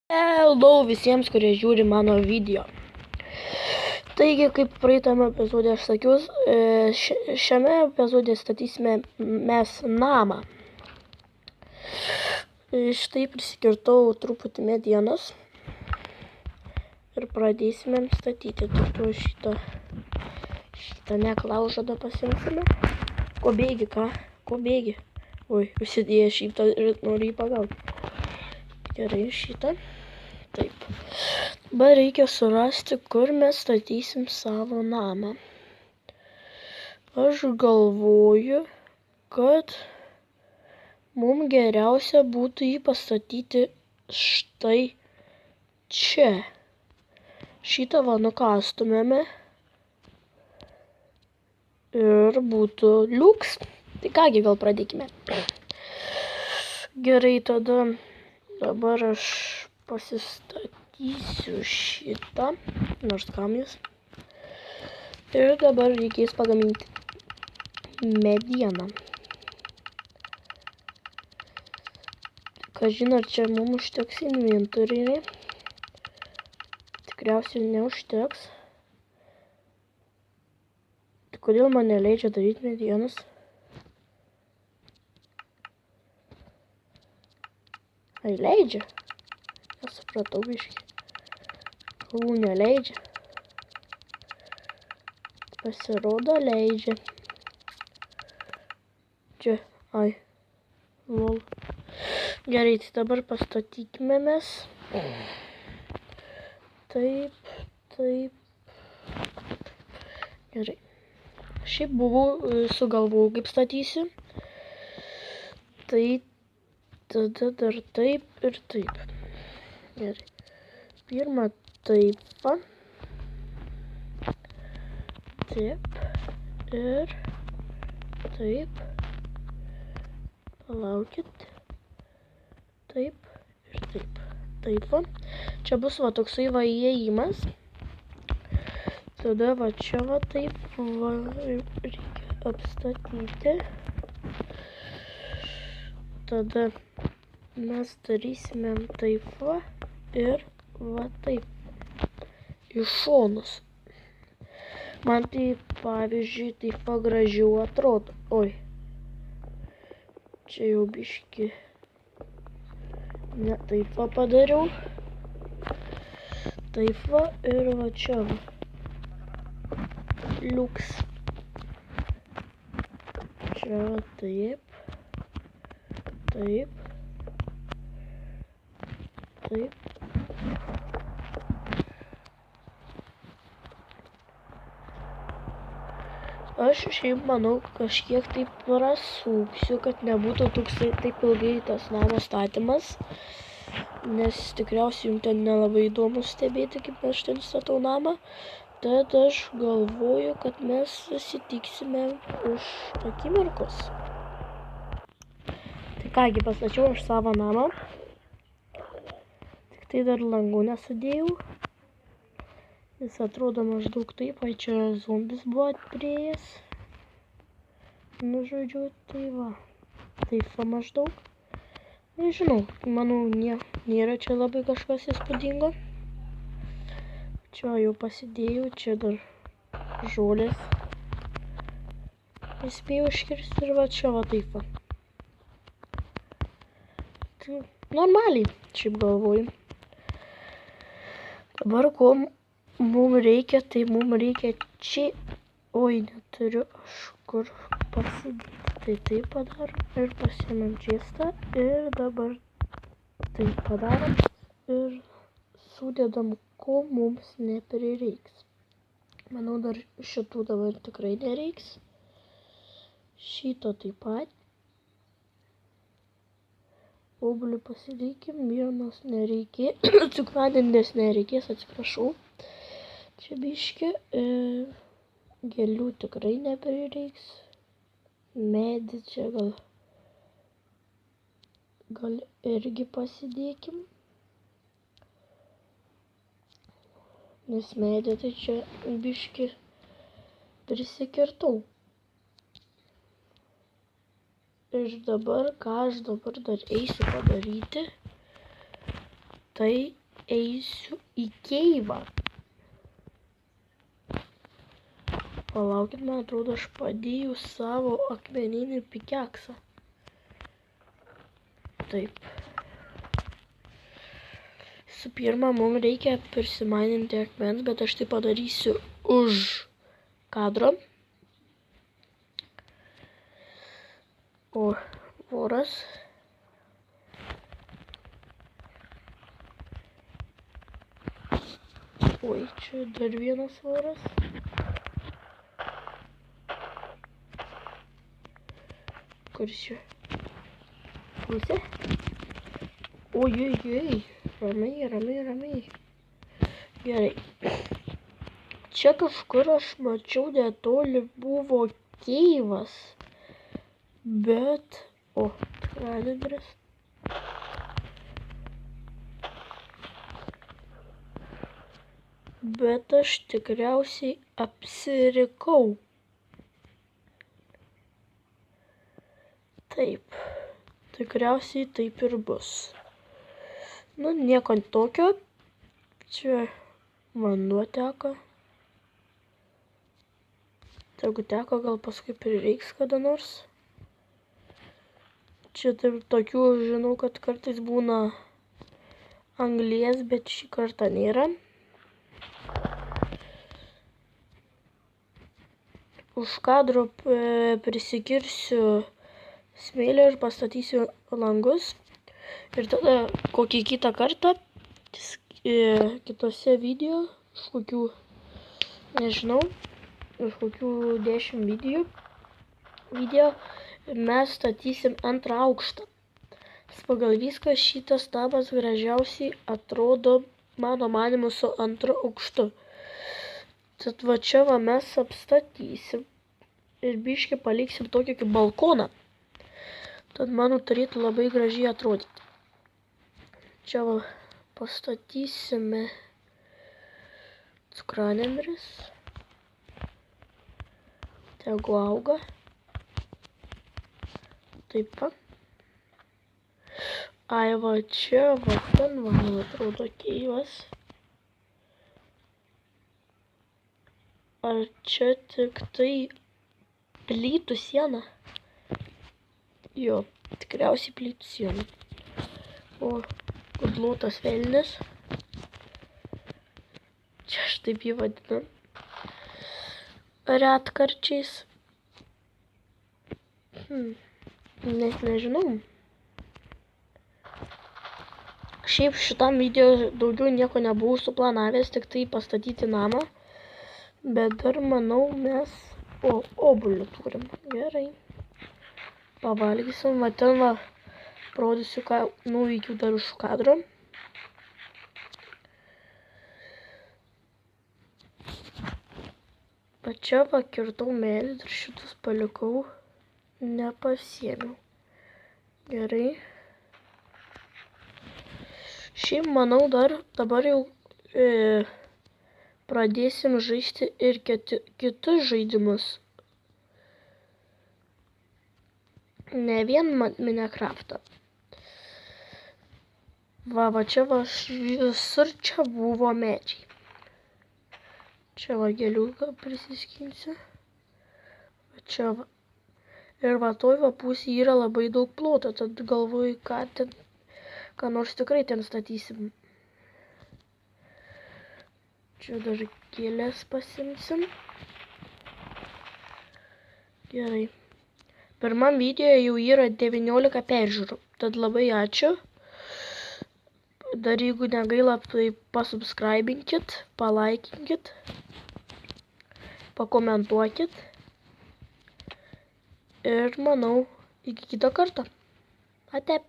Hello visiems, kurie žiūri mano video. Taigi, kaip praeitame epizode aš sakiau, šiame epizode statysime mes namą. Štai prisikirtau truputį medienos ir pradėsime statyti. Tik šitą neklaužadą pasimsime. Ko bėgi, ką? Ko bėgi? Oi, užsidėjęs šitą ir noriu jį pagauti. Gerai, šitą. Taip. Dabar reikia surasti, kur mes statysim savo namą. Aš galvoju, kad mums geriausia būtų jį pastatyti štai čia. Šitą va nukastumėme ir būtų liuks. Tai kągi, gal pradėkime. Gerai, tada dabar aš pasistatysiu šitą, nors kam jis. Ir dabar reikės pagaminti medieną. Kažin, ar čia mums užteks inventoriai. Tikriausiai neužteks. Tai kodėl man neleidžia daryti medienos? Ai, leidžia? Nesupratau biškį. Galvų neleidžia. Pasirodo, leidžia. Čia, ai, lol. Gerai, tai dabar pastatykime mes. Taip, taip. Gerai. Šiaip sugalvojau, kaip statysiu. Tai tada dar taip ir taip. Gerai. Pirma taip. Taip. Ir taip. Palaukit. Taip. Ir taip. Taip va. Čia bus va toksai va įėjimas. Tada va čia va taip va reikia apstatyti. Tada mes darysime taip va ir va taip iš šonus. Man tai, pavyzdžiui, taip va gražiau atrodo. Oi. Čia jau biški. Ne taip va padariau. Taip va ir va čia va. Liuks. Čia va taip. Taip. Taip. Aš šiaip manau, kažkiek taip prasuksiu, kad nebūtų toksai taip ilgai tas namo statymas. Nes tikriausiai jums ten nelabai įdomu stebėti, kaip aš ten statau namą. Tad aš galvoju, kad mes susitiksime už akimirkos. Tai kągi, pastačiau aš savo namą. Tik tai dar langų nesudėjau. Jis atrodo maždaug taip, ai čia zombis buvo atprėjęs. Nu, žodžiu, tai va. Taip va maždaug. Nežinau, manau, nėra čia labai kažkas įspūdingo. Čia jau pasidėjau, čia dar žolės. Nespėjau iškirsti ir va čia va taip va. Tai normaliai, šiaip galvoju. Dabar ko mums reikia, tai mums reikia čia. Oi, neturiu aš kur pasidėti. Tai taip padarom ir pasiėmėm čiestą. Ir dabar taip padarom ir sudedam, ko mums neprireiks. Manau, dar šitų dabar tikrai nereiks. Šito taip pat. Obuolių pasidėkim, vienos nereikės. Cikladendės nereikės, atsiprašau. Čia biški. Gėlių tikrai neprireiks. Medį čia gal irgi pasidėkim. Nes medį tai čia biški prisikirtau. Ir dabar, ką aš dabar dar eisiu padaryti, tai eisiu į keivą. Palaukit, man atrodo, aš padėjau savo akmeninį pikeksą. Taip. Su pirma, mums reikia prisimaninti akmens, bet aš tai padarysiu už kadro. O voras. Oi, čia dar vienas voras. Kuris čia? Pusė? Oi. Ramiai. Gerai. Čia kažkur aš mačiau netoli buvo keivas. Bet... O, radadris. Bet aš tikriausiai apsirikau. Taip. Tikriausiai taip ir bus. Nu, nieko tokio. Čia vanduo teka. Jeigu teko, gal paskui prireiks kada nors. Čia taip tokių, žinau, kad kartais būna anglies, bet šį kartą nėra. Už kadro prisikirsiu smėlio ir pastatysiu langus. Ir tada kokį kitą kartą, kitose video, iš kokių, nežinau, iš kokių 10 video, mes statysim antrą aukštą. Pagal viską šitas namas gražiausiai atrodo, mano manimu, su antru aukštu. Tad va čia va mes apstatysim ir biškį paliksim tokį kaip balkoną. Tad mano turėtų labai gražiai atrodyti. Čia va pastatysime cukranendres. Tegu auga. Taip pat. Ai va čia, va ten, man atrodo, keivas. Ar čia tik tai plytų siena? Jo, tikriausiai plytų siena. O, kudlotas velnis. Čia aš taip jį vadinu. Retkarčiais. Net nežinau. Šiaip šitam video daugiau nieko nebuvau suplanavęs, tik tai pastatyti namą. Bet dar, manau, mes obuolių turim. Gerai. Pavalgysim. Va ten va, parodysiu, ką nuveikiau dar už kadro. Va čia va kirtau medį, dar šitus palikau. Nepasiėmiau. Gerai. Šiaip, manau, dar dabar jau... pradėsim žaisti ir kitus žaidimus. Ne vien Minecraftą. Va čia va visur čia buvo medžiai. Čia va gėliuką prisiskinsiu. Va čia va. Ir va toj va pusė yra labai daug ploto, tad galvoju, ką nors tikrai ten statysim. Čia dar gėlės pasimsim. Gerai. Pirmam video jau yra 19 peržiūrų. Tad labai ačiū. Dar jeigu negaila, tai pasubscribinkit, palaikinkit, pakomentuokit. Ir manau, iki kito karto. Ate.